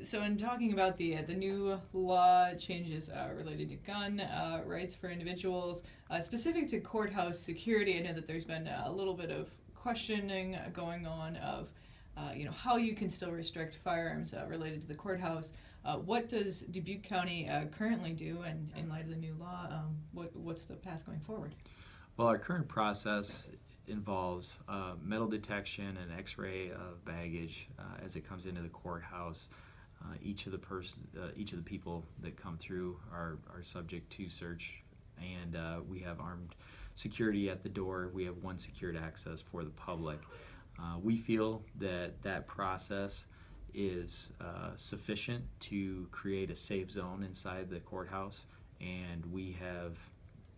So in talking about the new law changes related to gun rights for individuals, specific to courthouse security, I know that there's been a little bit of questioning going on of how you can still restrict firearms related to the courthouse. What does Dubuque County currently do, and in light of the new law, what's the path going forward? Well, our current process involves metal detection and x-ray of baggage as it comes into the courthouse. Each of the people that come through are subject to search, and we have armed security at the door. We have one secured access for the public. We feel that process is sufficient to create a safe zone inside the courthouse, and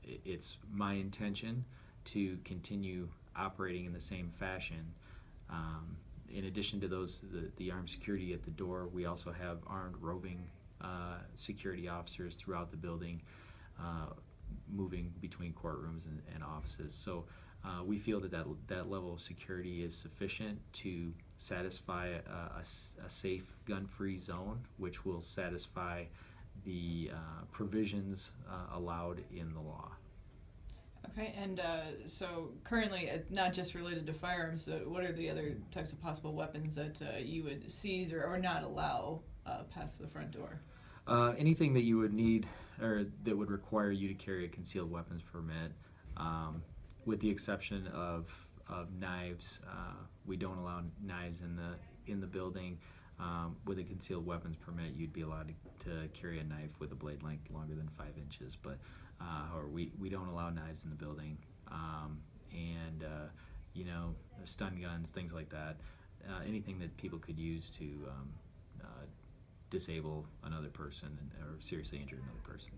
it's my intention to continue operating in the same fashion. In addition to the armed security at the door, we also have armed roving security officers throughout the building, moving between courtrooms and offices. So we feel that level of security is sufficient to satisfy a safe gun-free zone, which will satisfy the provisions allowed in the law. Okay, and so currently, not just related to firearms, what are the other types of possible weapons that you would seize or not allow past the front door? Anything that you would need or that would require you to carry a concealed weapons permit, with the exception of knives. We don't allow knives in the building. With a concealed weapons permit, you'd be allowed to carry a knife with a blade length longer than 5 inches, but or we don't allow knives in the building, and stun guns, things like that. Anything that people could use to disable another person or seriously injure another person.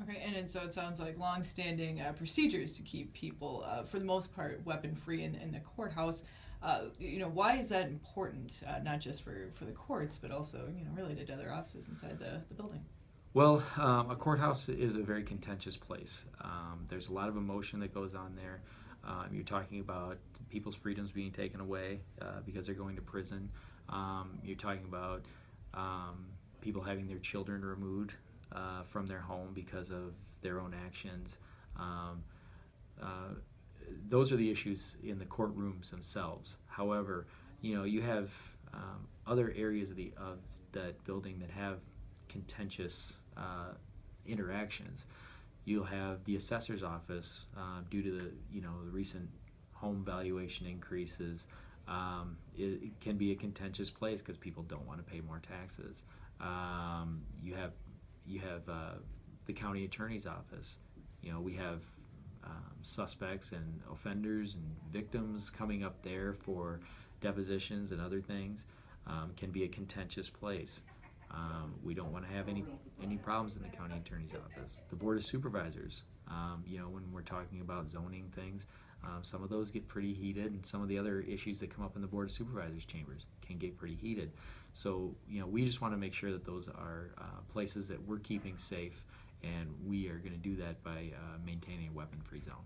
Okay, and so it sounds like long-standing procedures to keep people, for the most part, weapon-free in the courthouse. Why is that important? Not just for the courts, but also related to other offices inside the building. Well, a courthouse is a very contentious place. There's a lot of emotion that goes on there. You're talking about people's freedoms being taken away because they're going to prison. You're talking about people having their children removed from their home because of their own actions. Those are the issues in the courtrooms themselves. However, you have other areas of that building that have contentious interactions. You'll have the assessor's office due to the recent home valuation increases. It can be a contentious place because people don't want to pay more taxes. You have the county attorney's office. We have suspects and offenders and victims coming up there for depositions and other things. Can be a contentious place. We don't want to have any problems in the county attorney's office. The board of supervisors, when we're talking about zoning things, some of those get pretty heated, and some of the other issues that come up in the board of supervisors chambers can get pretty heated. So we just want to make sure that those are places that we're keeping safe, and we are going to do that by maintaining a weapon-free zone.